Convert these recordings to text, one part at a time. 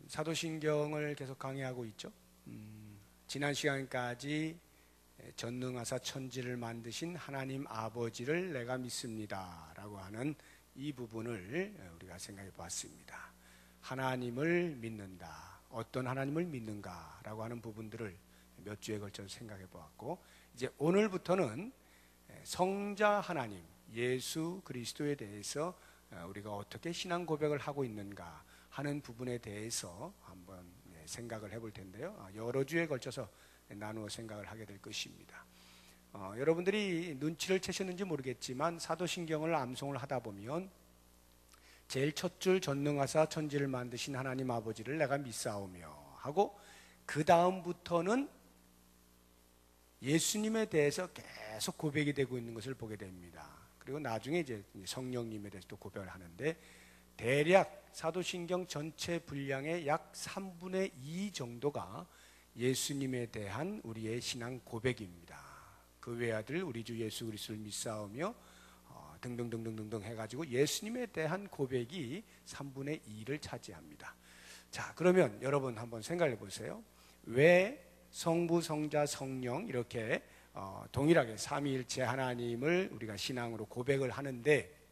사도신경을 계속 강의하고 있죠. 지난 시간까지 전능하사 천지를 만드신 하나님 아버지를 내가 믿습니다 라고 하는 이 부분을 우리가 생각해 보았습니다. 하나님을 믿는다, 어떤 하나님을 믿는가 라고 하는 부분들을 몇 주에 걸쳐서 생각해 보았고, 이제 오늘부터는 성자 하나님 예수 그리스도에 대해서 우리가 어떻게 신앙 고백을 하고 있는가 하는 부분에 대해서 한번 생각을 해볼 텐데요, 여러 주에 걸쳐서 나누어 생각을 하게 될 것입니다. 여러분들이 눈치를 채셨는지 모르겠지만 사도신경을 암송을 하다 보면 제일 첫 줄 전능하사 천지를 만드신 하나님 아버지를 내가 믿사오며 하고, 그 다음부터는 예수님에 대해서 계속 고백이 되고 있는 것을 보게 됩니다. 그리고 나중에 이제 성령님에 대해서 또 고백을 하는데, 대략 사도신경 전체 분량의 약 3분의 2 정도가 예수님에 대한 우리의 신앙 고백입니다. 그 외아들 우리 주 예수 그리스도를 믿사오며 등등등등등등 해가지고 예수님에 대한 고백이 3분의 2를 차지합니다. 자, 그러면 여러분 한번 생각해 보세요. 왜 성부, 성자, 성령 이렇게 동일하게 삼위일체 하나님을 우리가 신앙으로 고백을 하는데,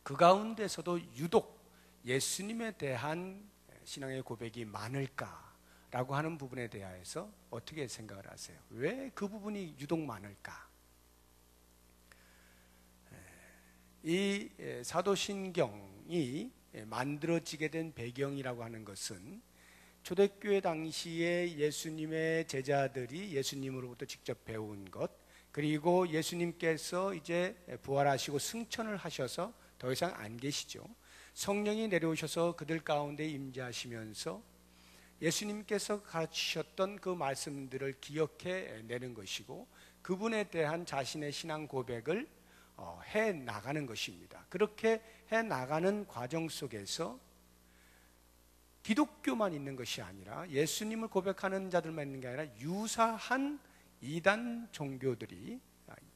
그 가운데서도 유독 예수님에 대한 신앙의 고백이 많을까라고 하는 부분에 대해서 어떻게 생각을 하세요? 왜 그 부분이 유독 많을까? 이 사도신경이 만들어지게 된 배경이라고 하는 것은 초대교회 당시에 예수님의 제자들이 예수님으로부터 직접 배운 것, 그리고 예수님께서 이제 부활하시고 승천을 하셔서 더 이상 안 계시죠. 성령이 내려오셔서 그들 가운데 임재하시면서 예수님께서 가르치셨던 그 말씀들을 기억해 내는 것이고, 그분에 대한 자신의 신앙 고백을 해 나가는 것입니다. 그렇게 해 나가는 과정 속에서 기독교만 있는 것이 아니라 예수님을 고백하는 자들만 있는 게 아니라 유사한 이단 종교들이,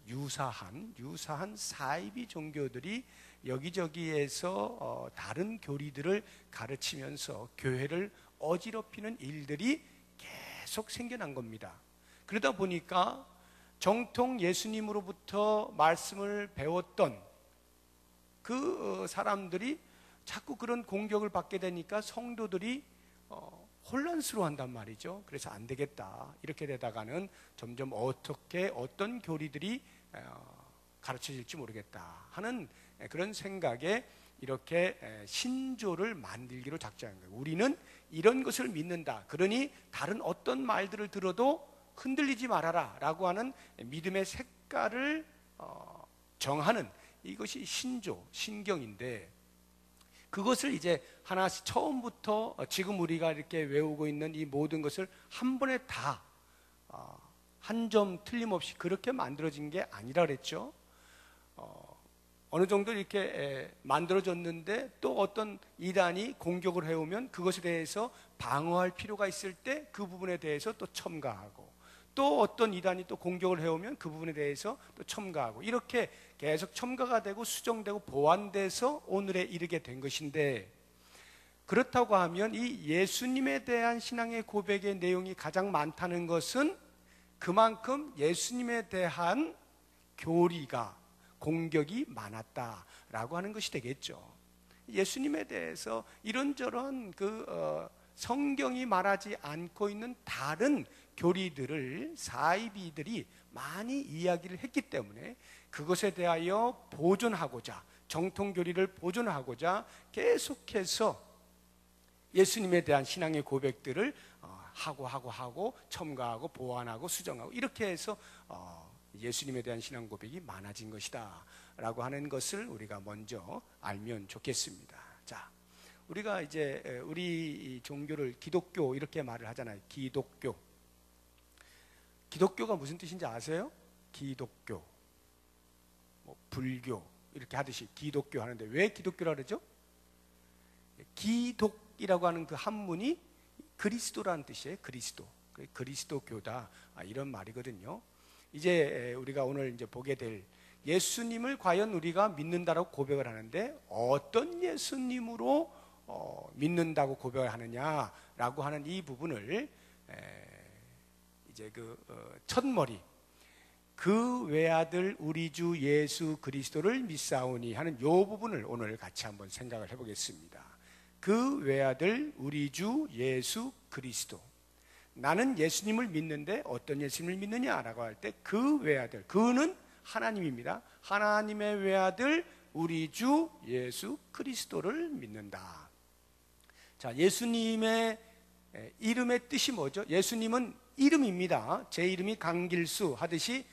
유사한 사이비 종교들이 여기저기에서 다른 교리들을 가르치면서 교회를 어지럽히는 일들이 계속 생겨난 겁니다. 그러다 보니까 정통 예수님으로부터 말씀을 배웠던 그 사람들이 자꾸 그런 공격을 받게 되니까 성도들이 혼란스러워한단 말이죠. 그래서 안 되겠다, 이렇게 되다가는 점점 어떤 교리들이 가르쳐질지 모르겠다 하는 그런 생각에 이렇게 신조를 만들기로 작정한 거예요. 우리는 이런 것을 믿는다, 그러니 다른 어떤 말들을 들어도 흔들리지 말아라 라고 하는 믿음의 색깔을 정하는, 이것이 신경인데, 그것을 이제 하나씩 처음부터 지금 우리가 이렇게 외우고 있는 이 모든 것을 한 번에 다 한 점 틀림없이 그렇게 만들어진 게 아니라 그랬죠. 어느 정도 이렇게 만들어졌는데 또 어떤 이단이 공격을 해오면 그것에 대해서 방어할 필요가 있을 때 그 부분에 대해서 또 첨가하고, 또 어떤 이단이 또 공격을 해오면 그 부분에 대해서 또 첨가하고, 이렇게 계속 첨가가 되고 수정되고 보완돼서 오늘에 이르게 된 것인데, 그렇다고 하면 이 예수님에 대한 신앙의 고백의 내용이 가장 많다는 것은 그만큼 예수님에 대한 교리가, 공격이 많았다라고 하는 것이 되겠죠. 예수님에 대해서 이런저런 성경이 말하지 않고 있는 다른 교리들을 사이비들이 많이 이야기를 했기 때문에 그것에 대하여 보존하고자, 정통 교리를 보존하고자 계속해서 예수님에 대한 신앙의 고백들을 하고 첨가하고 보완하고 수정하고, 이렇게 해서 예수님에 대한 신앙 고백이 많아진 것이다 라고 하는 것을 우리가 먼저 알면 좋겠습니다. 자, 우리가 이제 우리 종교를 기독교 이렇게 말을 하잖아요. 기독교가 무슨 뜻인지 아세요? 기독교, 불교 이렇게 하듯이 기독교 하는데, 왜 기독교라 그러죠? 기독이라고 하는 그 한문이 그리스도라는 뜻이에요. 그리스도교다, 이런 말이거든요. 이제 우리가 오늘 이제 보게 될 예수님을 과연 우리가 믿는다라고 고백을 하는데, 어떤 예수님으로 믿는다고 고백하느냐라고 하는 이 부분을 이제 첫머리 그 외아들 우리 주 예수 그리스도를 믿사오니 하는 이 부분을 오늘 같이 한번 생각을 해보겠습니다. 그 외아들 우리 주 예수 그리스도. 나는 예수님을 믿는데 어떤 예수님을 믿느냐라고 할 때 그 외아들, 그는 하나님입니다. 하나님의 외아들 우리 주 예수 그리스도를 믿는다. 자, 예수님의 이름의 뜻이 뭐죠? 예수님은 이름입니다. 제 이름이 강길수 하듯이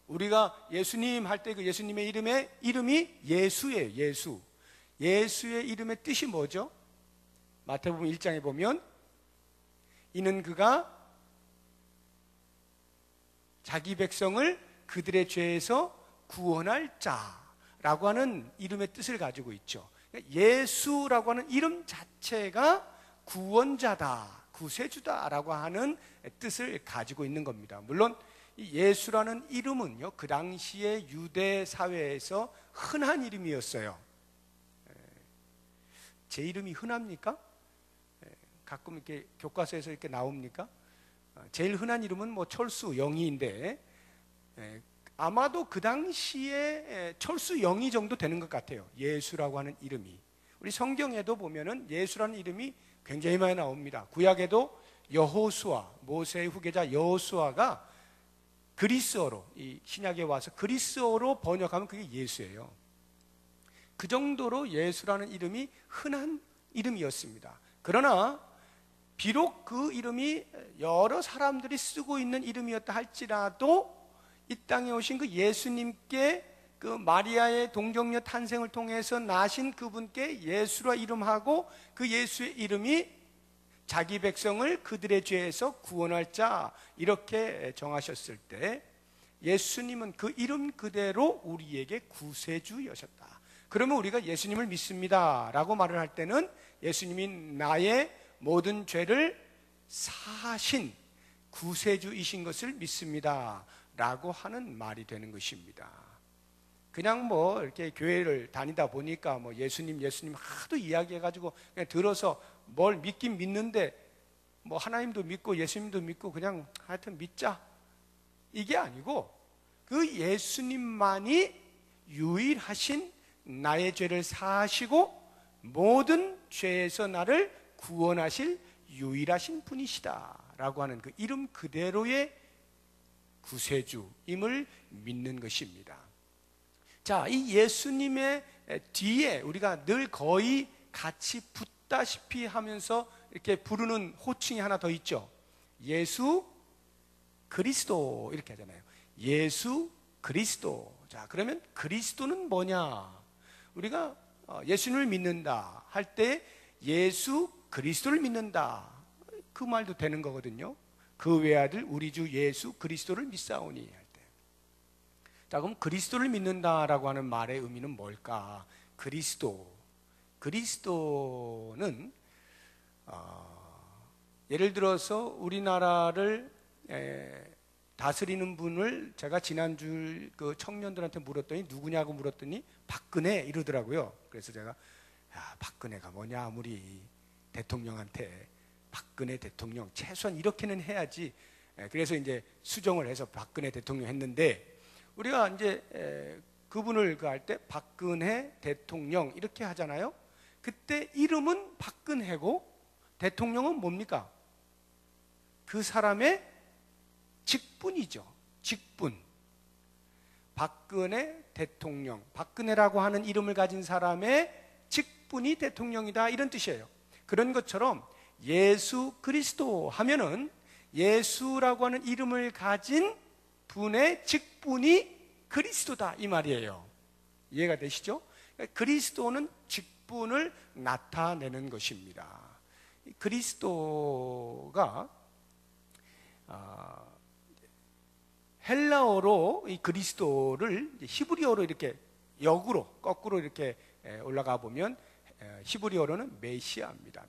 우리가 예수님 할 때 그 예수님의 이름이 예수예요. 예수. 예수의 이름의 뜻이 뭐죠? 마태복음 1장에 보면 이는 그가 자기 백성을 그들의 죄에서 구원할 자라고 하는 이름의 뜻을 가지고 있죠. 예수라고 하는 이름 자체가 구원자다, 구세주다라고 하는 뜻을 가지고 있는 겁니다. 물론 이 예수라는 이름은요, 그 당시에 유대 사회에서 흔한 이름이었어요. 제 이름이 흔합니까? 가끔 이렇게 교과서에서 이렇게 나옵니까? 제일 흔한 이름은 뭐 철수 영희인데 아마도 그 당시에 철수 영희 정도 되는 것 같아요. 예수라고 하는 이름이. 우리 성경에도 보면은 예수라는 이름이 굉장히 많이 나옵니다. 구약에도 여호수아, 모세의 후계자 여호수아가 그리스어로, 이 신약에 와서 그리스어로 번역하면 그게 예수예요. 그 정도로 예수라는 이름이 흔한 이름이었습니다. 그러나 비록 그 이름이 여러 사람들이 쓰고 있는 이름이었다 할지라도 이 땅에 오신 그 예수님께 그 마리아의 동정녀 탄생을 통해서 나신 그분께 예수라 이름하고 그 예수의 이름이 자기 백성을 그들의 죄에서 구원할 자 이렇게 정하셨을 때 예수님은 그 이름 그대로 우리에게 구세주여셨다. 그러면 우리가 예수님을 믿습니다 라고 말을 할 때는 예수님이 나의 모든 죄를 사하신 구세주이신 것을 믿습니다 라고 하는 말이 되는 것입니다. 그냥 뭐 이렇게 교회를 다니다 보니까 뭐 예수님 하도 이야기해가지고 그냥 들어서 뭘 믿긴 믿는데 뭐 하나님도 믿고 예수님도 믿고 그냥 하여튼 믿자 이게 아니고 그 예수님만이 유일하신 나의 죄를 사하시고 모든 죄에서 나를 구원하실 유일하신 분이시다 라고 하는 그 이름 그대로의 구세주임을 믿는 것입니다. 자, 이 예수님의 뒤에 우리가 늘 거의 같이 붙다시피 하면서 이렇게 부르는 호칭이 하나 더 있죠. 예수 그리스도 이렇게 하잖아요. 예수 그리스도. 자, 그러면 그리스도는 뭐냐? 우리가 예수님을 믿는다 할 때 예수 그리스도를 믿는다 그 말도 되는 거거든요. 그 외아들 우리 주 예수 그리스도를 믿사오니 할 때. 자, 그럼 그리스도를 믿는다라고 하는 말의 의미는 뭘까? 그리스도는 예를 들어서 우리나라를 다스리는 분을 제가 지난주 그 청년들한테 물었더니 누구냐고 물었더니 박근혜 이러더라고요. 그래서 제가 박근혜가 뭐냐, 아무리 대통령한테 박근혜 대통령 최소한 이렇게는 해야지. 그래서 이제 수정을 해서 박근혜 대통령 했는데 우리가 이제 그분을 그 할 때 박근혜 대통령 이렇게 하잖아요. 그때 이름은 박근혜고 대통령은 뭡니까? 그 사람의 직분이죠. 직분. 박근혜 대통령. 박근혜라고 하는 이름을 가진 사람의 직분이 대통령이다 이런 뜻이에요. 그런 것처럼 예수 그리스도 하면은 예수라고 하는 이름을 가진 분의 직분이 그리스도다 이 말이에요. 이해가 되시죠? 그리스도는 직분을 나타내는 것입니다. 그리스도가 헬라어로 이 그리스도를 히브리어로 이렇게 역으로 거꾸로 이렇게 올라가 보면 히브리어로는 메시아입니다.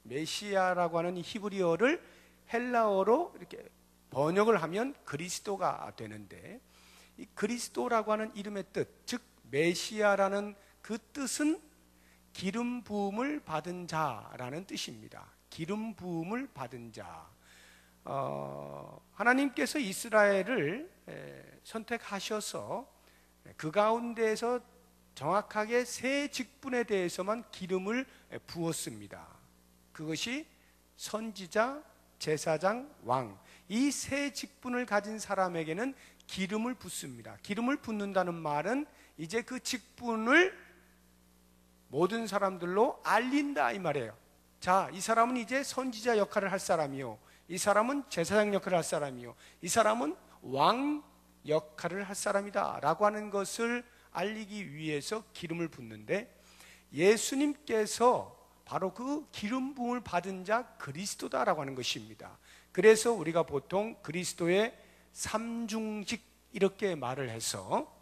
메시아라고 하는 이 히브리어를 헬라어로 이렇게 번역을 하면 그리스도가 되는데 이 그리스도라고 하는 이름의 뜻, 즉 메시아라는 그 뜻은 기름 부음을 받은 자라는 뜻입니다. 기름 부음을 받은 자. 하나님께서 이스라엘을 선택하셔서 그 가운데에서 정확하게 세 직분에 대해서만 기름을 부었습니다. 그것이 선지자, 제사장, 왕, 이 세 직분을 가진 사람에게는 기름을 붓습니다. 기름을 붓는다는 말은 이제 그 직분을 모든 사람들로 알린다 이 말이에요. 자, 이 사람은 이제 선지자 역할을 할 사람이요, 이 사람은 제사장 역할을 할 사람이요, 이 사람은 왕 역할을 할 사람이다 라고 하는 것을 알리기 위해서 기름을 붓는데, 예수님께서 바로 그 기름 부음을 받은 자 그리스도다라고 하는 것입니다. 그래서 우리가 보통 그리스도의 삼중직 이렇게 말을 해서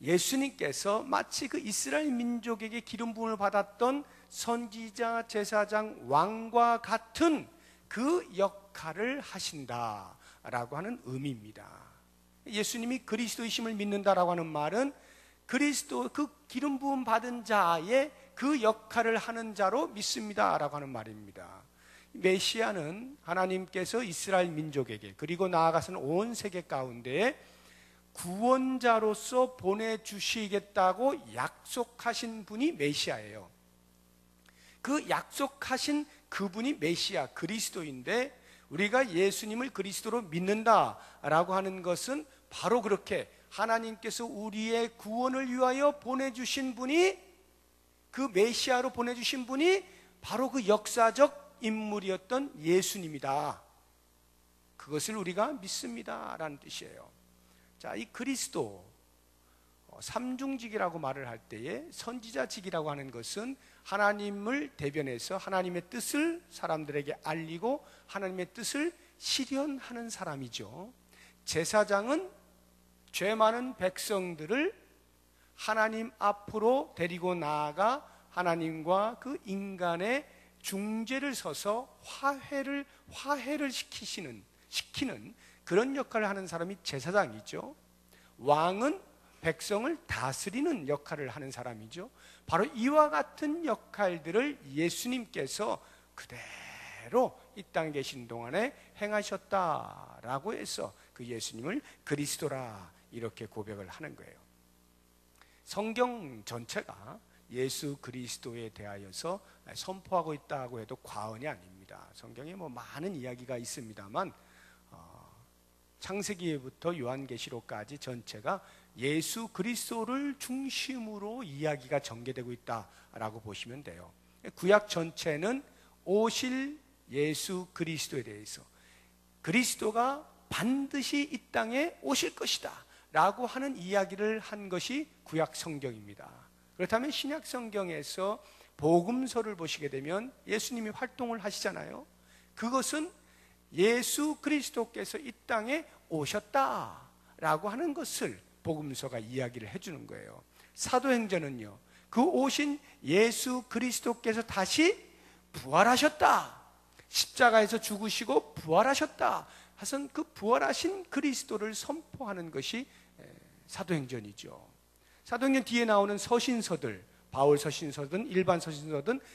예수님께서 마치 그 이스라엘 민족에게 기름 부음을 받았던 선지자, 제사장, 왕과 같은 그 역할을 하신다라고 하는 의미입니다. 예수님이 그리스도이심을 믿는다라고 하는 말은 그리스도 그 기름 부음 받은 자의 그 역할을 하는 자로 믿습니다라고 하는 말입니다. 메시아는 하나님께서 이스라엘 민족에게 그리고 나아가서는 온 세계 가운데에 구원자로서 보내주시겠다고 약속하신 분이 메시아예요. 그 약속하신 그분이 메시아 그리스도인데, 우리가 예수님을 그리스도로 믿는다라고 하는 것은 바로 그렇게 하나님께서 우리의 구원을 위하여 보내주신 분이, 그 메시아로 보내주신 분이 바로 그 역사적 인물이었던 예수님이다. 그것을 우리가 믿습니다라는 뜻이에요. 자, 이 그리스도 삼중직이라고 말을 할 때에 선지자직이라고 하는 것은 하나님을 대변해서 하나님의 뜻을 사람들에게 알리고 하나님의 뜻을 실현하는 사람이죠. 제사장은 죄 많은 백성들을 하나님 앞으로 데리고 나아가 하나님과 그 인간의 중재를 서서 화해를 시키는 그런 역할을 하는 사람이 제사장이죠. 왕은 백성을 다스리는 역할을 하는 사람이죠. 바로 이와 같은 역할들을 예수님께서 그대로 이 땅에 계신 동안에 행하셨다라고 해서 그 예수님을 그리스도라 이렇게 고백을 하는 거예요. 성경 전체가 예수 그리스도에 대하여서 선포하고 있다고 해도 과언이 아닙니다. 성경에 많은 이야기가 있습니다만 창세기부터 요한계시록까지 전체가 예수 그리스도를 중심으로 이야기가 전개되고 있다라고 보시면 돼요. 구약 전체는 오실 예수 그리스도에 대해서, 그리스도가 반드시 이 땅에 오실 것이다 라고 하는 이야기를 한 것이 구약 성경입니다. 그렇다면 신약 성경에서 복음서를 보시게 되면 예수님이 활동을 하시잖아요. 그것은 예수 그리스도께서 이 땅에 오셨다라고 하는 것을 복음서가 이야기를 해주는 거예요. 사도행전은요, 그 오신 예수 그리스도께서 다시 부활하셨다, 십자가에서 죽으시고 부활하셨다 하선 그 부활하신 그리스도를 선포하는 것이 사도행전이죠. 사도행전 뒤에 나오는 서신서들, 바울 서신서든 일반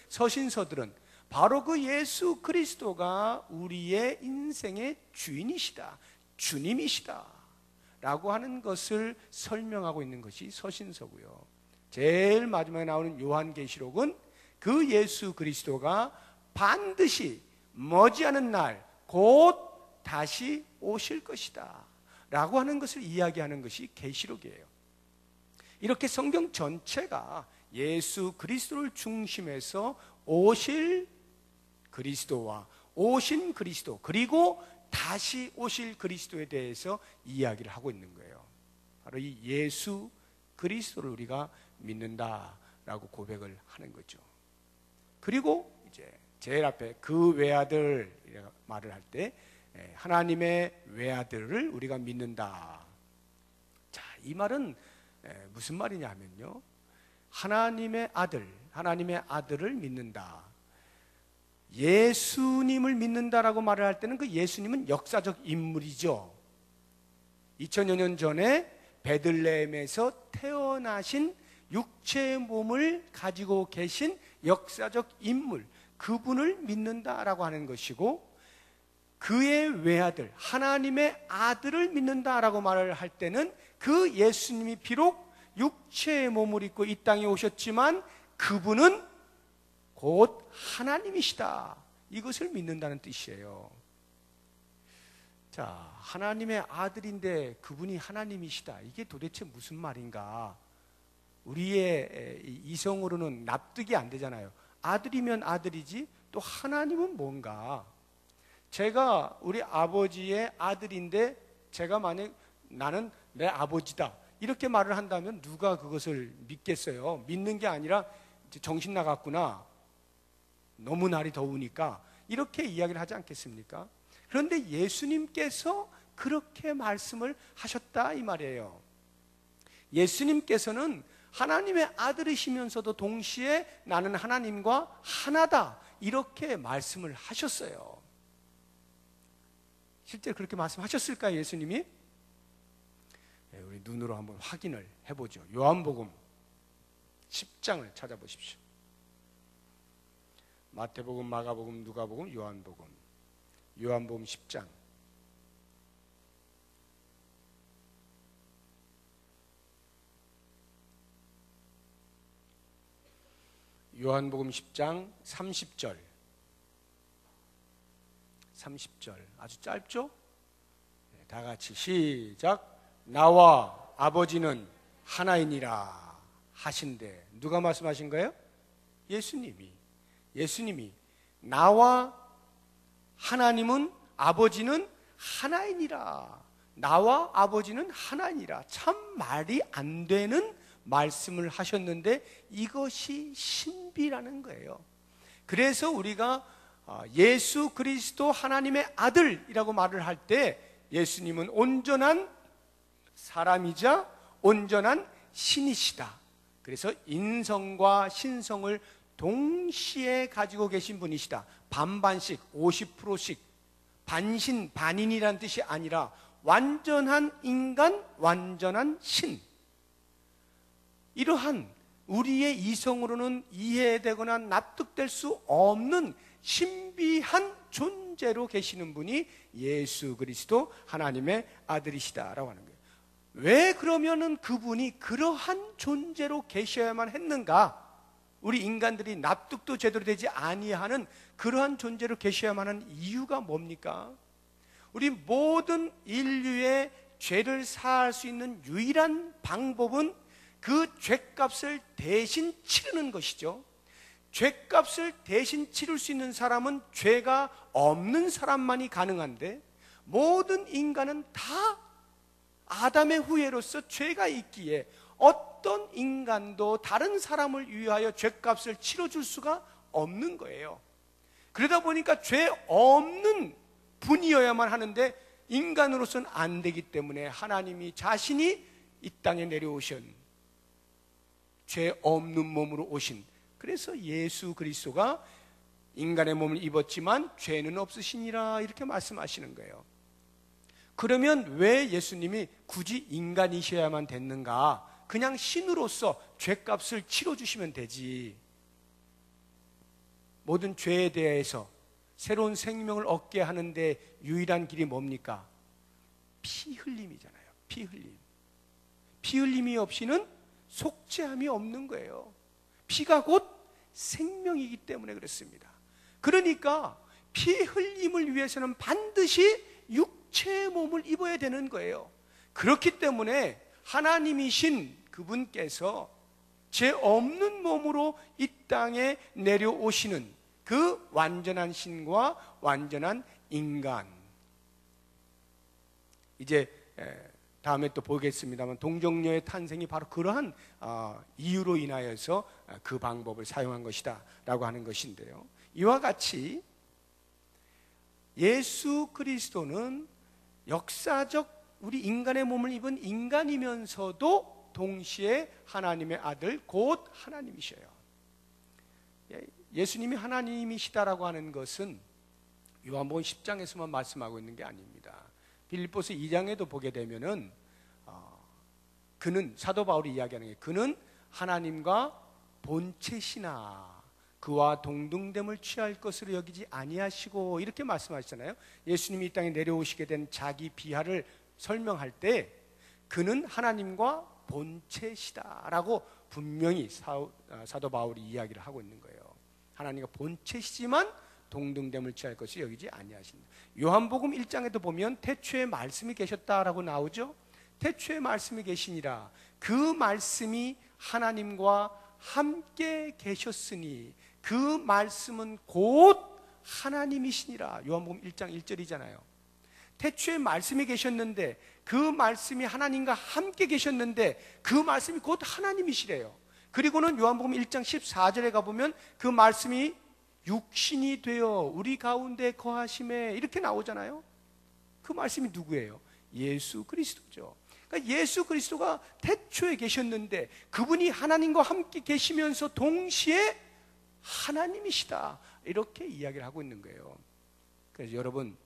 서신서들은 바로 그 예수 그리스도가 우리의 인생의 주인이시다, 주님이시다 라고 하는 것을 설명하고 있는 것이 서신서고요. 제일 마지막에 나오는 요한계시록은 그 예수 그리스도가 반드시 머지않은 날 곧 다시 오실 것이다 라고 하는 것을 이야기하는 것이 계시록이에요. 이렇게 성경 전체가 예수 그리스도를 중심해서 오실 그리스도와 오신 그리스도 그리고 다시 오실 그리스도에 대해서 이야기를 하고 있는 거예요. 바로 이 예수 그리스도를 우리가 믿는다라고 고백을 하는 거죠. 그리고 이제 제일 앞에 그 외아들 말을 할 때 하나님의 외아들을 우리가 믿는다. 자, 이 말은 무슨 말이냐 하면요, 하나님의 아들을 믿는다. 예수님을 믿는다라고 말을 할 때는 그 예수님은 역사적 인물이죠. 2000여 년 전에 베들레헴에서 태어나신 육체의 몸을 가지고 계신 역사적 인물, 그분을 믿는다라고 하는 것이고, 그의 외아들, 하나님의 아들을 믿는다라고 말을 할 때는 그 예수님이 비록 육체의 몸을 입고 이 땅에 오셨지만 그분은 곧 하나님이시다, 이것을 믿는다는 뜻이에요. 자, 하나님의 아들인데 그분이 하나님이시다, 이게 도대체 무슨 말인가? 우리의 이성으로는 납득이 안 되잖아요. 아들이면 아들이지 또 하나님은 뭔가? 제가 우리 아버지의 아들인데 제가 만약 나는 내 아버지다 이렇게 말을 한다면 누가 그것을 믿겠어요? 믿는 게 아니라 이제 정신 나갔구나, 너무 날이 더우니까, 이렇게 이야기를 하지 않겠습니까? 그런데 예수님께서 그렇게 말씀을 하셨다 이 말이에요. 예수님께서는 하나님의 아들이시면서도 동시에 나는 하나님과 하나다, 이렇게 말씀을 하셨어요. 실제 그렇게 말씀하셨을까요, 예수님이? 네, 우리 눈으로 한번 확인을 해보죠. 요한복음 10장을 찾아보십시오. 마태복음, 마가복음, 누가복음, 요한복음. 요한복음 10장. 요한복음 10장 30절. 30절. 아주 짧죠? 네, 다 같이 시작. 나와 아버지는 하나이니라 하신대. 누가 말씀하신 거예요? 예수님이 나와 하나님은, 아버지는 하나이니라, 나와 아버지는 하나이니라. 참 말이 안 되는 말씀을 하셨는데 이것이 신비라는 거예요. 그래서 우리가 예수 그리스도 하나님의 아들이라고 말을 할 때 예수님은 온전한 사람이자 온전한 신이시다. 그래서 인성과 신성을 동시에 가지고 계신 분이시다. 반반씩, 50%씩, 반신, 반인이라는 뜻이 아니라 완전한 인간, 완전한 신. 이러한 우리의 이성으로는 이해되거나 납득될 수 없는 신비한 존재로 계시는 분이 예수 그리스도 하나님의 아들이시다라고 하는 거예요. 왜 그러면은 그분이 그러한 존재로 계셔야만 했는가? 우리 인간들이 납득도 제대로 되지 아니하는 그러한 존재로 계셔야만 하는 이유가 뭡니까? 우리 모든 인류의 죄를 사할 수 있는 유일한 방법은 그 죄값을 대신 치르는 것이죠. 죄값을 대신 치를 수 있는 사람은 죄가 없는 사람만이 가능한데, 모든 인간은 다 아담의 후예로서 죄가 있기에 어떤 인간도 다른 사람을 위하여 죄값을 치러줄 수가 없는 거예요. 그러다 보니까 죄 없는 분이어야만 하는데 인간으로서는 안 되기 때문에 하나님이 자신이 이 땅에 내려오신, 죄 없는 몸으로 오신, 그래서 예수 그리스도가 인간의 몸을 입었지만 죄는 없으시니라 이렇게 말씀하시는 거예요. 그러면 왜 예수님이 굳이 인간이셔야만 됐는가? 그냥 신으로서 죄값을 치러주시면 되지. 모든 죄에 대해서 새로운 생명을 얻게 하는데 유일한 길이 뭡니까? 피 흘림이잖아요. 피 흘림. 피 흘림이 없이는 속죄함이 없는 거예요. 피가 곧 생명이기 때문에 그렇습니다. 그러니까 피 흘림을 위해서는 반드시 육체의 몸을 입어야 되는 거예요. 그렇기 때문에 하나님이신 그분께서 죄 없는 몸으로 이 땅에 내려오시는 그 완전한 신과 완전한 인간. 이제 다음에 또 보겠습니다만 동정녀의 탄생이 바로 그러한 이유로 인하여서 그 방법을 사용한 것이다 라고 하는 것인데요, 이와 같이 예수 그리스도는 역사적 우리 인간의 몸을 입은 인간이면서도 동시에 하나님의 아들 곧 하나님이셔요. 예수님이 하나님이시다라고 하는 것은 요한복음 10장에서만 말씀하고 있는 게 아닙니다. 빌립보서 2장에도 보게 되면은 그는, 사도 바울이 이야기하는 게, 그는 하나님과 본체시나 그와 동등됨을 취할 것으로 여기지 아니하시고, 이렇게 말씀하시잖아요. 예수님이 이 땅에 내려오시게 된 자기 비하를 설명할 때 그는 하나님과 본체시다라고 분명히 사도 바울이 이야기를 하고 있는 거예요. 하나님과 본체시지만 동등됨을 취할 것을 여기지 아니하신다. 요한복음 1장에도 보면 태초에 말씀이 계셨다라고 나오죠. 태초에 말씀이 계시니라. 그 말씀이 하나님과 함께 계셨으니 그 말씀은 곧 하나님이시니라. 요한복음 1장 1절이잖아요. 태초에 말씀이 계셨는데 그 말씀이 하나님과 함께 계셨는데 그 말씀이 곧 하나님이시래요. 그리고는 요한복음 1장 14절에 가보면 그 말씀이 육신이 되어 우리 가운데 거하심에 이렇게 나오잖아요. 그 말씀이 누구예요? 예수 그리스도죠. 그러니까 예수 그리스도가 태초에 계셨는데 그분이 하나님과 함께 계시면서 동시에 하나님이시다, 이렇게 이야기를 하고 있는 거예요. 그래서 여러분,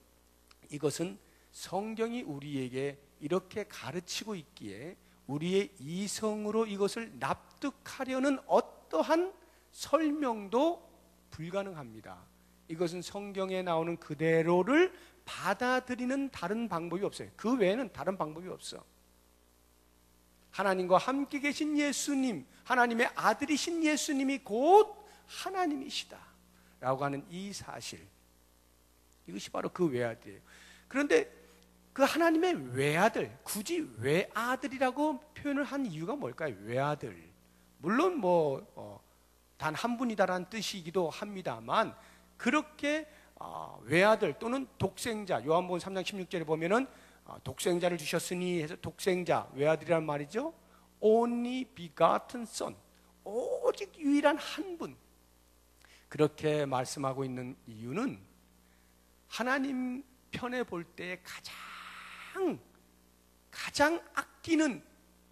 이것은 성경이 우리에게 이렇게 가르치고 있기에 우리의 이성으로 이것을 납득하려는 어떠한 설명도 불가능합니다. 이것은 성경에 나오는 그대로를 받아들이는 다른 방법이 없어요. 그 외에는 다른 방법이 없어. 하나님과 함께 계신 예수님, 하나님의 아들이신 예수님이 곧 하나님이시다 라고 하는 이 사실, 이것이 바로 그 외아들이에요. 그런데 그 하나님의 외아들, 굳이 외아들이라고 표현을 한 이유가 뭘까요? 외아들, 물론 단 한 분이다라는 뜻이기도 합니다만, 그렇게 외아들 또는 독생자, 요한복음 3장 16절에 보면은 독생자를 주셨으니 해서 독생자, 외아들이란 말이죠. Only begotten son, 오직 유일한 한 분, 그렇게 말씀하고 있는 이유는 하나님 편에 볼 때 가장 아끼는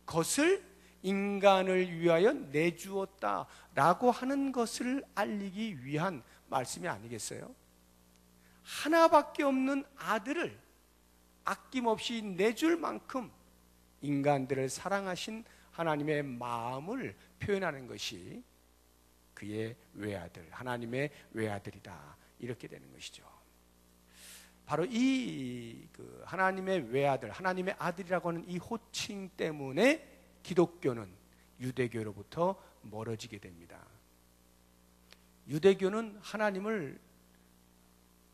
것을 인간을 위하여 내주었다라고 하는 것을 알리기 위한 말씀이 아니겠어요? 하나밖에 없는 아들을 아낌없이 내줄 만큼 인간들을 사랑하신 하나님의 마음을 표현하는 것이 그의 외아들, 하나님의 외아들이다, 이렇게 되는 것이죠. 바로 이 하나님의 외아들, 하나님의 아들이라고 하는 이 호칭 때문에 기독교는 유대교로부터 멀어지게 됩니다. 유대교는 하나님을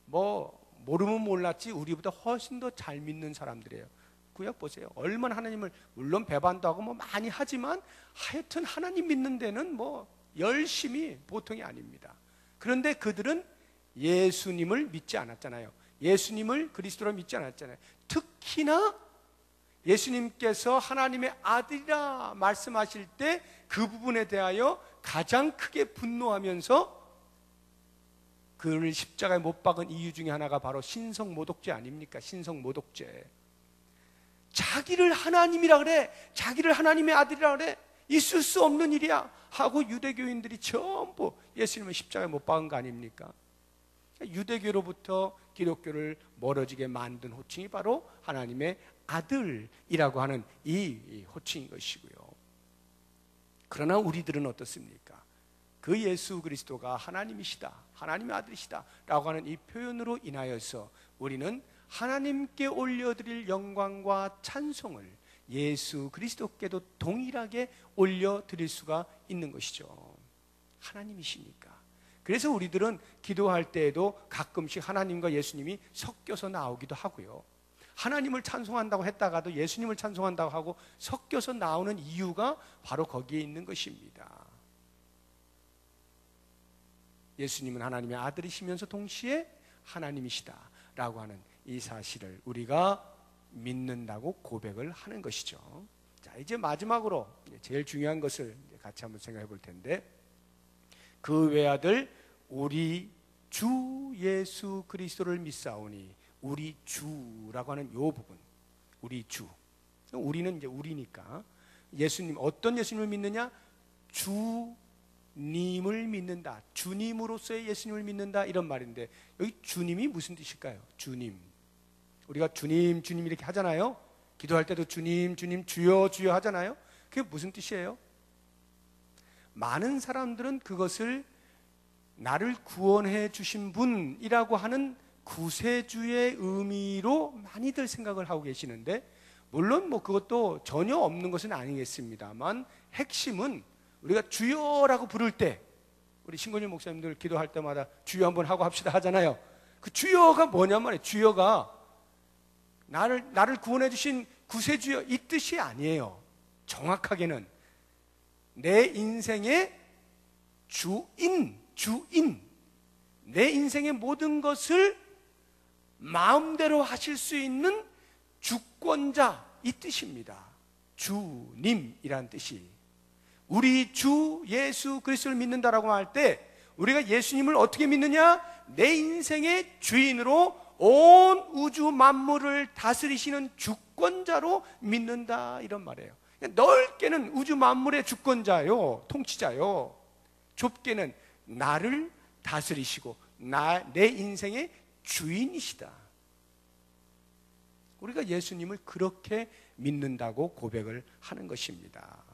모르면 몰랐지 우리보다 훨씬 더 잘 믿는 사람들이에요. 구약 보세요. 얼마나 하나님을, 물론 배반도 하고 많이 하지만 하여튼 하나님 믿는 데는 열심히 보통이 아닙니다. 그런데 그들은 예수님을 믿지 않았잖아요. 예수님을 그리스도로 믿지 않았잖아요. 특히나 예수님께서 하나님의 아들이라 말씀하실 때 그 부분에 대하여 가장 크게 분노하면서 그를 십자가에 못 박은 이유 중에 하나가 바로 신성모독죄 아닙니까? 신성모독죄. 자기를 하나님이라 그래, 자기를 하나님의 아들이라 그래, 있을 수 없는 일이야 하고 유대교인들이 전부 예수님을 십자가에 못 박은 거 아닙니까? 유대교로부터 기독교를 멀어지게 만든 호칭이 바로 하나님의 아들이라고 하는 이 호칭인 것이고요. 그러나 우리들은 어떻습니까? 그 예수 그리스도가 하나님이시다, 하나님의 아들이시다 라고 하는 이 표현으로 인하여서 우리는 하나님께 올려드릴 영광과 찬송을 예수 그리스도께도 동일하게 올려드릴 수가 있는 것이죠. 하나님이시니까. 그래서 우리들은 기도할 때에도 가끔씩 하나님과 예수님이 섞여서 나오기도 하고요. 하나님을 찬송한다고 했다가도 예수님을 찬송한다고 하고 섞여서 나오는 이유가 바로 거기에 있는 것입니다. 예수님은 하나님의 아들이시면서 동시에 하나님이시다라고 하는 이 사실을 우리가 믿는다고 고백을 하는 것이죠. 자, 이제 마지막으로 제일 중요한 것을 같이 한번 생각해 볼 텐데, 그 외아들 우리 주 예수 그리스도를 믿사오니, 우리 주라고 하는 이 부분, 우리 주, 우리는 이제 우리니까 예수님, 어떤 예수님을 믿느냐? 주님을 믿는다, 주님으로서의 예수님을 믿는다, 이런 말인데 여기 주님이 무슨 뜻일까요? 주님, 우리가 주님 주님 이렇게 하잖아요. 기도할 때도 주님 주님 주여 주여 하잖아요. 그게 무슨 뜻이에요? 많은 사람들은 그것을 나를 구원해 주신 분이라고 하는 구세주의 의미로 많이들 생각을 하고 계시는데, 물론 뭐 그것도 전혀 없는 것은 아니겠습니다만, 핵심은 우리가 주여라고 부를 때, 우리 신건일 목사님들 기도할 때마다 주여 한번 하고 합시다 하잖아요. 그 주여가 뭐냔 말이에요. 주여가 나를 구원해 주신 구세주여, 이 뜻이 아니에요. 정확하게는 내 인생의 주인, 내 인생의 모든 것을 마음대로 하실 수 있는 주권자, 이 뜻입니다. 주님이란 뜻이. 우리 주 예수 그리스도를 믿는다라고 할 때 우리가 예수님을 어떻게 믿느냐? 내 인생의 주인으로 온 우주 만물을 다스리시는 주권자로 믿는다, 이런 말이에요. 넓게는 우주 만물의 주권자요, 통치자요. 좁게는 나를 다스리시고 내 인생의 주인이시다. 우리가 예수님을 그렇게 믿는다고 고백을 하는 것입니다.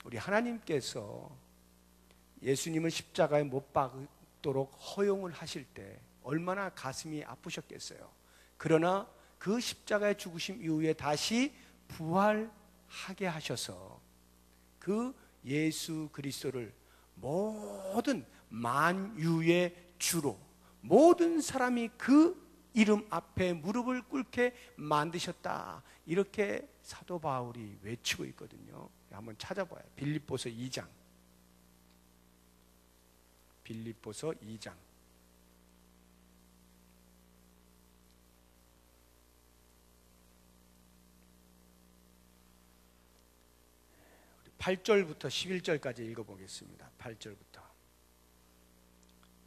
우리 하나님께서 예수님을 십자가에 못 박도록 허용을 하실 때 얼마나 가슴이 아프셨겠어요. 그러나 그 십자가의 죽으심 이후에 다시 부활하게 하셔서 그 예수 그리스도를 모든 만유의 주로, 모든 사람이 그 이름 앞에 무릎을 꿇게 만드셨다, 이렇게 사도 바울이 외치고 있거든요. 한번 찾아봐요. 빌립보서 2장. 빌립보서 2장. 8절부터 11절까지 읽어보겠습니다. 8절부터.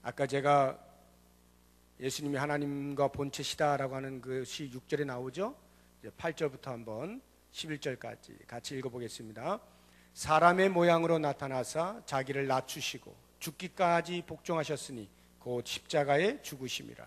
아까 제가 예수님이 하나님과 본체시다라고 하는 것이 6절에 나오죠. 이제 8절부터 한번 11절까지 같이 읽어보겠습니다. 사람의 모양으로 나타나사 자기를 낮추시고 죽기까지 복종하셨으니 곧 십자가에 죽으심이라.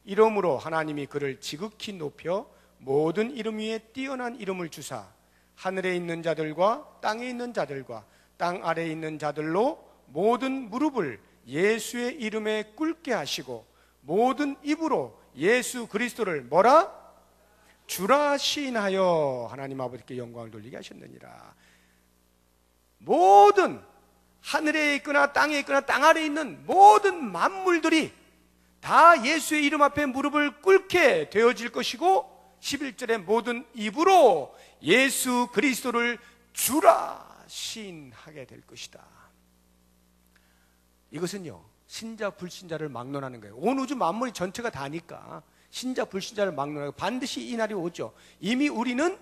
이러므로 하나님이 그를 지극히 높여 모든 이름 위에 뛰어난 이름을 주사 하늘에 있는 자들과 땅에 있는 자들과 땅 아래에 있는 자들로 모든 무릎을 예수의 이름에 꿇게 하시고 모든 입으로 예수 그리스도를 뭐라? 주라 시인하여 하나님 아버지께 영광을 돌리게 하셨느니라. 모든 하늘에 있거나 땅에 있거나 땅 아래에 있는 모든 만물들이 다 예수의 이름 앞에 무릎을 꿇게 되어질 것이고, 11절에 모든 입으로 예수 그리스도를 주라 시인하게 될 것이다. 이것은요, 신자 불신자를 막론하는 거예요. 온 우주 만물이 전체가 다니까 신자 불신자를 막론하고 반드시 이 날이 오죠. 이미 우리는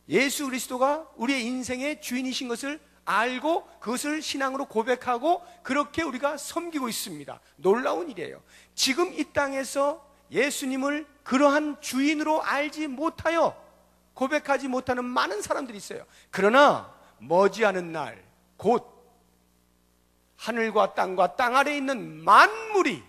예수 그리스도가 우리의 인생의 주인이신 것을 알고 그것을 신앙으로 고백하고 그렇게 우리가 섬기고 있습니다. 놀라운 일이에요. 지금 이 땅에서 예수님을 그러한 주인으로 알지 못하여 고백하지 못하는 많은 사람들이 있어요. 그러나 머지않은 날 곧 하늘과 땅과 땅 아래에 있는 만물이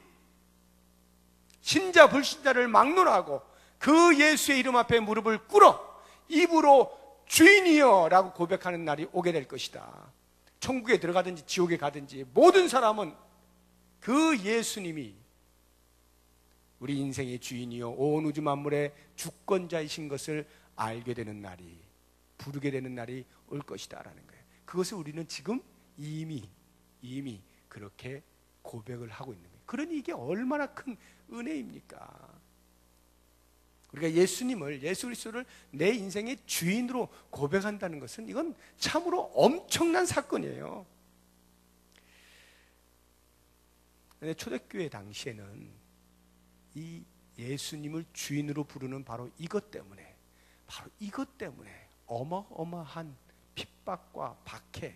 신자 불신자를 막론하고 그 예수의 이름 앞에 무릎을 꿇어 입으로 주인이여 라고 고백하는 날이 오게 될 것이다. 천국에 들어가든지 지옥에 가든지 모든 사람은 그 예수님이 우리 인생의 주인이요 온 우주 만물의 주권자이신 것을 알게 되는 날이, 부르게 되는 날이 올 것이다 라는 거예요. 그것을 우리는 지금 이미 그렇게 고백을 하고 있는 거예요. 그러니 이게 얼마나 큰 은혜입니까? 우리가 예수님을, 예수 그리스도를 내 인생의 주인으로 고백한다는 것은 이건 참으로 엄청난 사건이에요. 근데 초대교회 당시에는 이 예수님을 주인으로 부르는 바로 이것 때문에 어마어마한 핍박과 박해,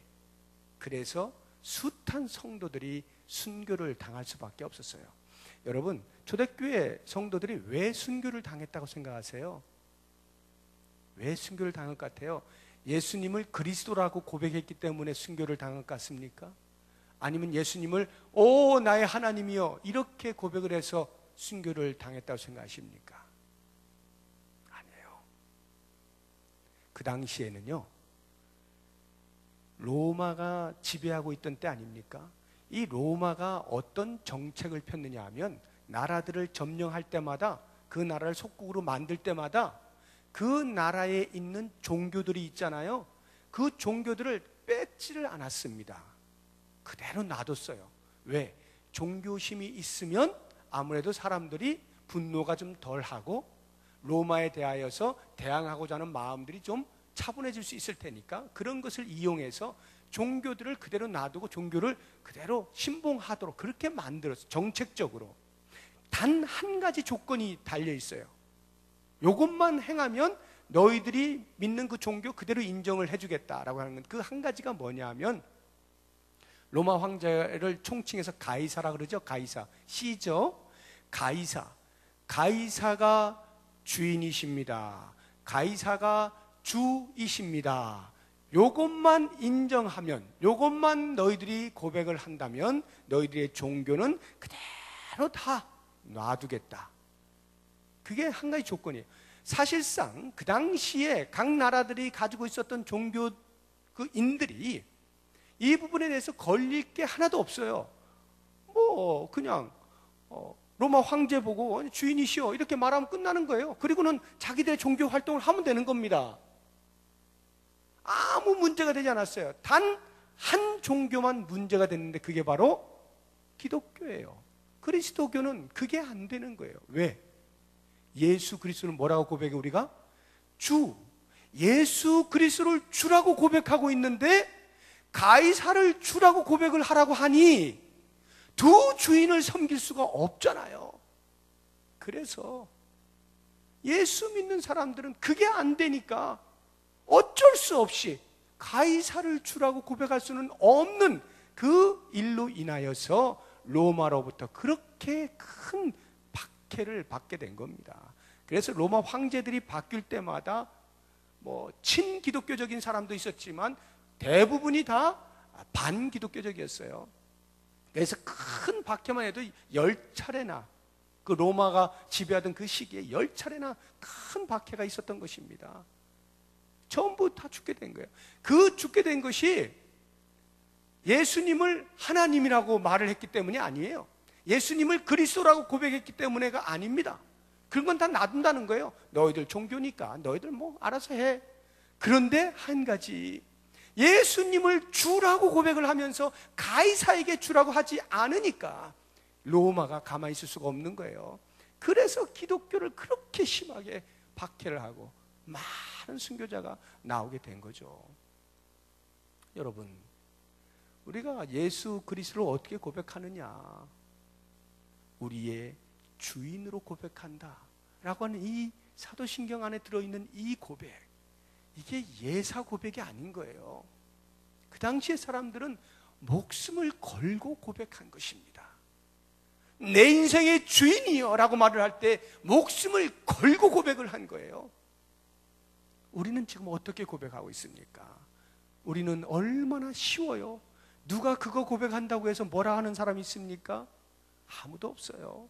그래서 숱한 성도들이 순교를 당할 수밖에 없었어요. 여러분, 초대교회 성도들이 왜 순교를 당했다고 생각하세요? 왜 순교를 당할 것 같아요? 예수님을 그리스도라고 고백했기 때문에 순교를 당할 것 같습니까? 아니면 예수님을 오 나의 하나님이여 이렇게 고백을 해서 순교를 당했다고 생각하십니까? 아니에요. 그 당시에는요, 로마가 지배하고 있던 때 아닙니까? 이 로마가 어떤 정책을 폈느냐 하면 나라들을 점령할 때마다, 그 나라를 속국으로 만들 때마다 그 나라에 있는 종교들이 있잖아요. 그 종교들을 뺏지를 않았습니다. 그대로 놔뒀어요. 왜? 종교심이 있으면 아무래도 사람들이 분노가 좀 덜하고 로마에 대하여서 대항하고자 하는 마음들이 좀 차분해질 수 있을 테니까 그런 것을 이용해서 종교들을 그대로 놔두고 종교를 그대로 신봉하도록 그렇게 만들었어요. 정책적으로. 단 한 가지 조건이 달려 있어요. 이것만 행하면 너희들이 믿는 그 종교 그대로 인정을 해주겠다라고 하는 건 그 한 가지가 뭐냐 하면, 로마 황제를 총칭해서 가이사라 그러죠. 가이사, 시저, 가이사가 주인이십니다. 가이사가 주이십니다. 요것만 인정하면, 요것만 너희들이 고백을 한다면 너희들의 종교는 그대로 다 놔두겠다. 그게 한 가지 조건이에요. 사실상 그 당시에 각 나라들이 가지고 있었던 종교 그 인들이 이 부분에 대해서 걸릴 게 하나도 없어요. 뭐 그냥 로마 황제 보고 주인이시여 이렇게 말하면 끝나는 거예요. 그리고는 자기들의 종교 활동을 하면 되는 겁니다. 아무 문제가 되지 않았어요. 단 한 종교만 문제가 됐는데 그게 바로 기독교예요. 그리스도교는 그게 안 되는 거예요. 왜? 예수 그리스도를 뭐라고 고백해? 우리가 주, 예수 그리스도를 주라고 고백하고 있는데 가이사를 주라고 고백을 하라고 하니 두 주인을 섬길 수가 없잖아요. 그래서 예수 믿는 사람들은 그게 안 되니까 어쩔 수 없이 가이사를 주라고 고백할 수는 없는 그 일로 인하여서 로마로부터 그렇게 큰 박해를 받게 된 겁니다. 그래서 로마 황제들이 바뀔 때마다 뭐 친기독교적인 사람도 있었지만 대부분이 다 반기독교적이었어요. 그래서 큰 박해만 해도 10차례나 그 로마가 지배하던 그 시기에 10차례나 큰 박해가 있었던 것입니다. 전부 다 죽게 된 거예요. 그 죽게 된 것이 예수님을 하나님이라고 말을 했기 때문이 아니에요. 예수님을 그리스도라고 고백했기 때문에가 아닙니다. 그런 건 다 놔둔다는 거예요. 너희들 종교니까 너희들 뭐 알아서 해. 그런데 한 가지, 예수님을 주라고 고백을 하면서 가이사에게 주라고 하지 않으니까 로마가 가만히 있을 수가 없는 거예요. 그래서 기독교를 그렇게 심하게 박해를 하고 많은 순교자가 나오게 된 거죠. 여러분, 우리가 예수 그리스도를 어떻게 고백하느냐? 우리의 주인으로 고백한다 라고 하는 이 사도신경 안에 들어있는 이 고백, 이게 예사 고백이 아닌 거예요. 그 당시의 사람들은 목숨을 걸고 고백한 것입니다. 내 인생의 주인이요 라고 말을 할 때 목숨을 걸고 고백을 한 거예요. 우리는 지금 어떻게 고백하고 있습니까? 우리는 얼마나 쉬워요. 누가 그거 고백한다고 해서 뭐라 하는 사람이 있습니까? 아무도 없어요.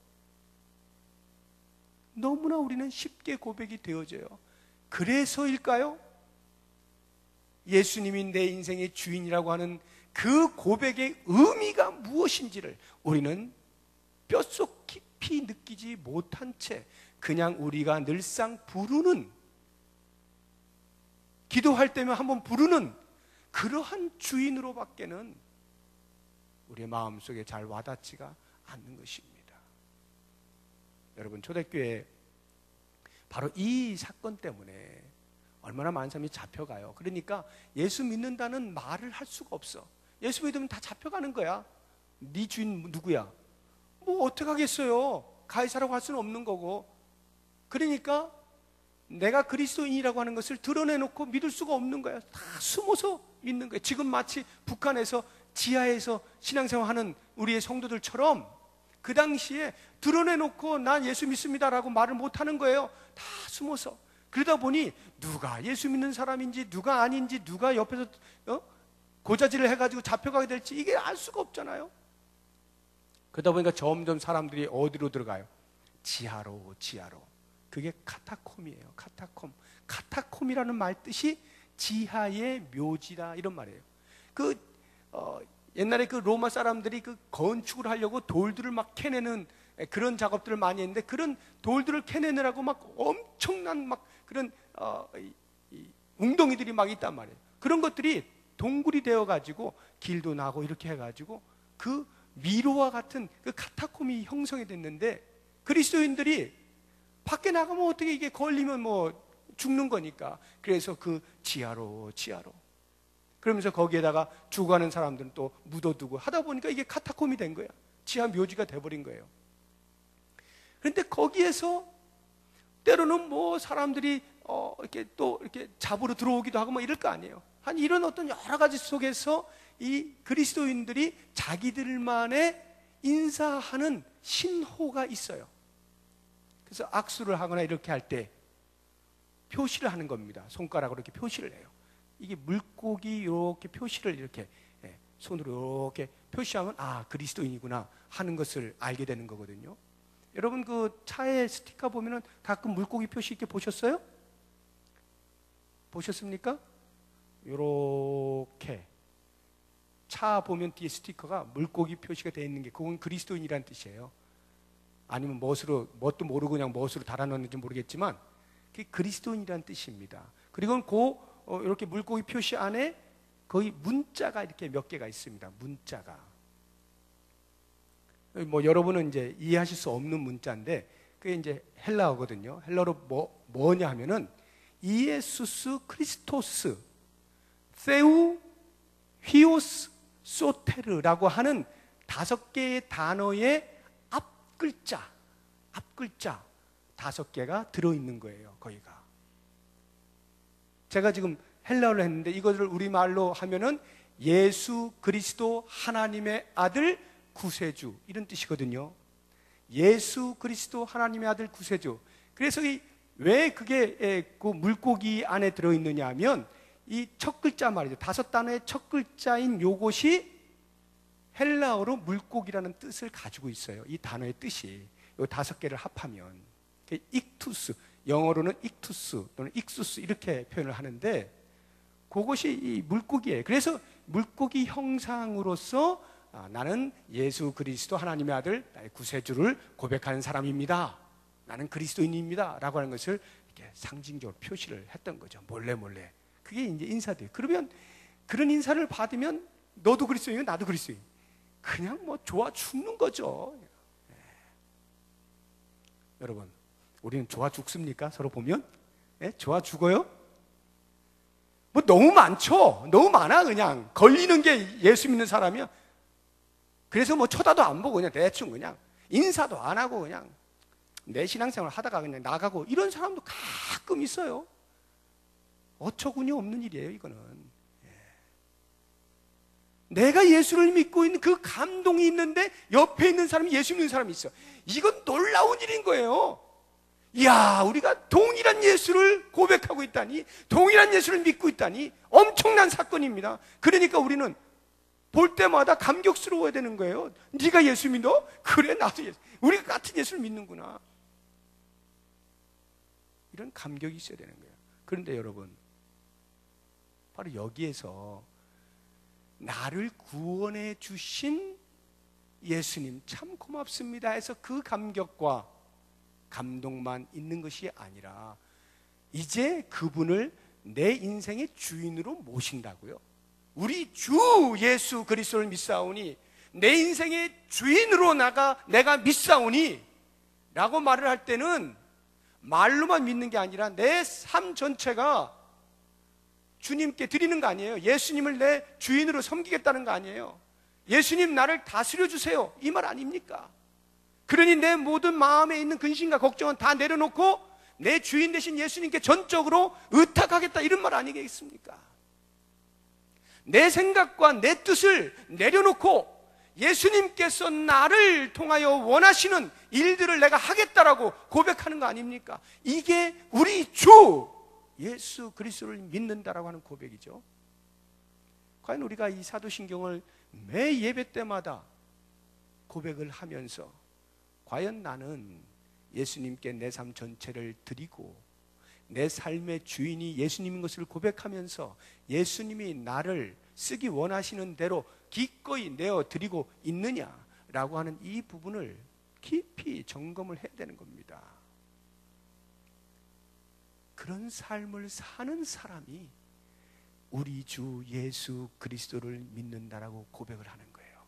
너무나 우리는 쉽게 고백이 되어져요. 그래서일까요? 예수님이 내 인생의 주인이라고 하는 그 고백의 의미가 무엇인지를 우리는 뼛속 깊이 느끼지 못한 채 그냥 우리가 늘상 부르는, 기도할 때면 한번 부르는 그러한 주인으로밖에는 우리의 마음속에 잘 와닿지가 않는 것입니다. 여러분, 초대교회 바로 이 사건 때문에 얼마나 많은 사람이 잡혀가요. 그러니까 예수 믿는다는 말을 할 수가 없어. 예수 믿으면 다 잡혀가는 거야. 네 주인 누구야? 뭐 어떻게 하겠어요? 가이사라고 할 수는 없는 거고. 그러니까 내가 그리스도인이라고 하는 것을 드러내놓고 믿을 수가 없는 거야. 다 숨어서 믿는 거야. 지금 마치 북한에서 지하에서 신앙생활하는 우리의 성도들처럼 그 당시에 드러내놓고 난 예수 믿습니다라고 말을 못하는 거예요. 다 숨어서. 그러다 보니 누가 예수 믿는 사람인지 누가 아닌지 누가 옆에서 고자질을 해가지고 잡혀가게 될지 이게 알 수가 없잖아요. 그러다 보니까 점점 사람들이 어디로 들어가요? 지하로. 그게 카타콤이에요. 카타콤이라는 말 뜻이 지하의 묘지다 이런 말이에요. 그 옛날에 그 로마 사람들이 그 건축을 하려고 돌들을 막 캐내는 그런 작업들을 많이 했는데, 그런 돌들을 캐내느라고 막 엄청난 막 그런 이 웅덩이들이 막 있단 말이에요. 그런 것들이 동굴이 되어 가지고 길도 나고 이렇게 해 가지고 그 미로와 같은 그 카타콤이 형성이 됐는데, 그리스도인들이 밖에 나가면 어떻게 이게 걸리면 뭐 죽는 거니까, 그래서 그 지하로 그러면서 거기에다가 죽어가는 사람들은 또 묻어두고 하다 보니까 이게 카타콤이 된 거야. 지하 묘지가 돼버린 거예요. 그런데 거기에서 때로는 뭐 사람들이 이렇게 또 이렇게 잡으러 들어오기도 하고 뭐 이럴 거 아니에요. 한 이런 어떤 여러 가지 속에서 이 그리스도인들이 자기들만의 인사하는 신호가 있어요. 그래서 악수를 하거나 이렇게 할 때 표시를 하는 겁니다. 손가락으로 이렇게 표시를 해요. 이게 물고기 이렇게 표시를 이렇게 손으로 이렇게 표시하면 아, 그리스도인이구나 하는 것을 알게 되는 거거든요. 여러분 그 차에 스티커 보면은 가끔 물고기 표시 이렇게 보셨어요? 보셨습니까? 요렇게 차 보면 뒤에 스티커가 물고기 표시가 되어 있는 게, 그건 그리스도인이라는 뜻이에요. 아니면 뭣도 모르고 그냥 뭣으로 달아놨는지 모르겠지만 그게 그리스도인이라는 뜻입니다. 그리고 이렇게 물고기 표시 안에 거의 문자가 이렇게 몇 개가 있습니다. 문자가 뭐 여러분은 이제 이해하실 수 없는 문자인데 그게 이제 헬라어거든요. 헬라어로 뭐냐 하면은 이에수스 크리스토스 세우 휘오스 소테르라고 하는 5개의 단어의 앞글자 5개가 들어있는 거예요. 거기가. 제가 지금 헬라어를 했는데 이것을 우리말로 하면은 예수 그리스도 하나님의 아들 구세주, 이런 뜻이거든요. 예수 그리스도 하나님의 아들 구세주. 그래서 왜 그게 그 물고기 안에 들어있느냐 하면 이 첫 글자 말이죠. 5단어의 첫 글자인 요것이 헬라어로 물고기라는 뜻을 가지고 있어요. 이 단어의 뜻이 요 5개를 합하면 익투스, 영어로는 익투스 또는 익수스 이렇게 표현을 하는데 그것이 이 물고기예요. 그래서 물고기 형상으로서 나는 예수 그리스도 하나님의 아들 나의 구세주를 고백하는 사람입니다. 나는 그리스도인입니다. 라고 하는 것을 이렇게 상징적으로 표시를 했던 거죠. 몰래. 그게 이제 인사돼요. 그러면 그런 인사를 받으면 너도 그리스도인이고 나도 그리스도인. 그냥 뭐 좋아 죽는 거죠. 여러분, 우리는 좋아 죽습니까? 서로 보면? 좋아 죽어요? 뭐 너무 많죠. 너무 많아. 그냥 걸리는 게 예수 믿는 사람이야. 그래서 뭐 쳐다도 안 보고 그냥 대충 그냥 인사도 안 하고 그냥 내 신앙생활 하다가 그냥 나가고 이런 사람도 가끔 있어요. 어처구니 없는 일이에요. 이거는 내가 예수를 믿고 있는 그 감동이 있는데 옆에 있는 사람이 예수 믿는 사람이 있어. 이건 놀라운 일인 거예요. 이야, 우리가 동일한 예수를 고백하고 있다니, 동일한 예수를 믿고 있다니 엄청난 사건입니다. 그러니까 우리는 볼 때마다 감격스러워야 되는 거예요. 네가 예수 믿어? 그래, 나도 예수. 우리가 같은 예수를 믿는구나. 이런 감격이 있어야 되는 거예요. 그런데 여러분, 바로 여기에서 나를 구원해 주신 예수님 참 고맙습니다 해서 그 감격과 감동만 있는 것이 아니라 이제 그분을 내 인생의 주인으로 모신다고요. 우리 주 예수 그리스도를 믿사오니 내 인생의 주인으로 내가 믿사오니 라고 말을 할 때는 말로만 믿는 게 아니라 내 삶 전체가 주님께 드리는 거 아니에요. 예수님을 내 주인으로 섬기겠다는 거 아니에요. 예수님 나를 다스려 주세요, 이 말 아닙니까? 그러니 내 모든 마음에 있는 근심과 걱정은 다 내려놓고 내 주인 되신 예수님께 전적으로 의탁하겠다, 이런 말 아니겠습니까? 내 생각과 내 뜻을 내려놓고 예수님께서 나를 통하여 원하시는 일들을 내가 하겠다라고 고백하는 거 아닙니까? 이게 우리 주 예수 그리스도를 믿는다라고 하는 고백이죠. 과연 우리가 이 사도신경을 매 예배 때마다 고백을 하면서 과연 나는 예수님께 내 삶 전체를 드리고 내 삶의 주인이 예수님인 것을 고백하면서 예수님이 나를 쓰기 원하시는 대로 기꺼이 내어드리고 있느냐라고 하는 이 부분을 깊이 점검을 해야 되는 겁니다. 그런 삶을 사는 사람이 우리 주 예수 그리스도를 믿는다라고 고백을 하는 거예요.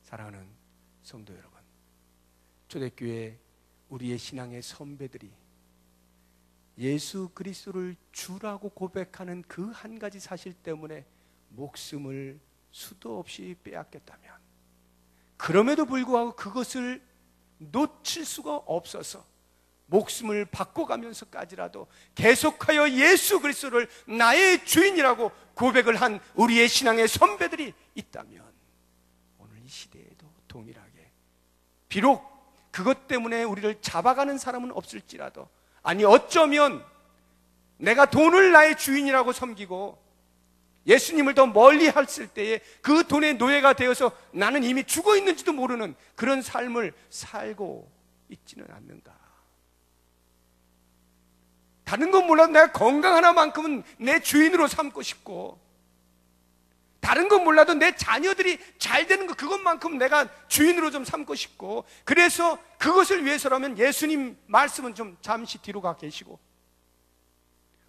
사랑하는 성도 여러분, 초대교회 우리의 신앙의 선배들이 예수 그리스도를 주라고 고백하는 그 한 가지 사실 때문에 목숨을 수도 없이 빼앗겼다면, 그럼에도 불구하고 그것을 놓칠 수가 없어서 목숨을 바꿔가면서까지라도 계속하여 예수 그리스도를 나의 주인이라고 고백을 한 우리의 신앙의 선배들이 있다면, 오늘 이 시대에도 동일하게 비록 그것 때문에 우리를 잡아가는 사람은 없을지라도, 아니 어쩌면 내가 돈을 나의 주인이라고 섬기고 예수님을 더 멀리 했을 때에 그 돈의 노예가 되어서 나는 이미 죽어 있는지도 모르는 그런 삶을 살고 있지는 않는가. 다른 건 몰라도 내가 건강 하나만큼은 내 주인으로 삼고 싶고, 다른 건 몰라도 내 자녀들이 잘 되는 것, 그것만큼 내가 주인으로 좀 삼고 싶고, 그래서 그것을 위해서라면 예수님 말씀은 좀 잠시 뒤로 가 계시고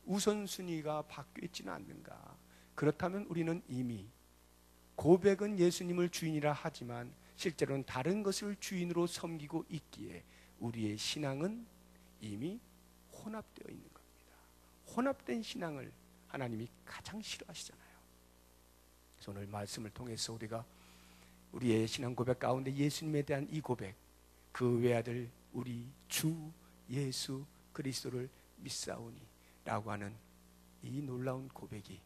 우선순위가 바뀌어 있지는 않는가. 그렇다면 우리는 이미 고백은 예수님을 주인이라 하지만 실제로는 다른 것을 주인으로 섬기고 있기에 우리의 신앙은 이미 혼합되어 있는 겁니다. 혼합된 신앙을 하나님이 가장 싫어하시잖아요. 그래서 오늘 말씀을 통해서 우리가 우리의 신앙 고백 가운데 예수님에 대한 이 고백, 그 외아들 우리 주 예수 그리스도를 믿사오니 라고 하는 이 놀라운 고백이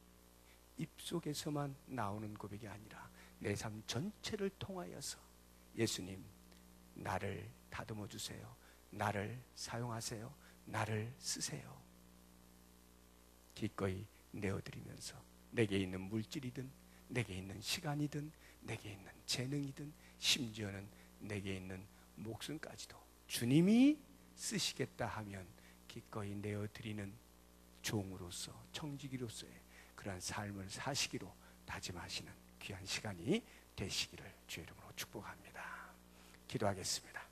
입속에서만 나오는 고백이 아니라 내 삶 전체를 통하여서 예수님, 나를 다듬어 주세요, 나를 사용하세요, 나를 쓰세요, 기꺼이 내어드리면서 내게 있는 물질이든 내게 있는 시간이든 내게 있는 재능이든 심지어는 내게 있는 목숨까지도 주님이 쓰시겠다 하면 기꺼이 내어드리는 종으로서, 청지기로서의 그러한 삶을 사시기로 다짐하시는 귀한 시간이 되시기를 주의 이름으로 축복합니다. 기도하겠습니다.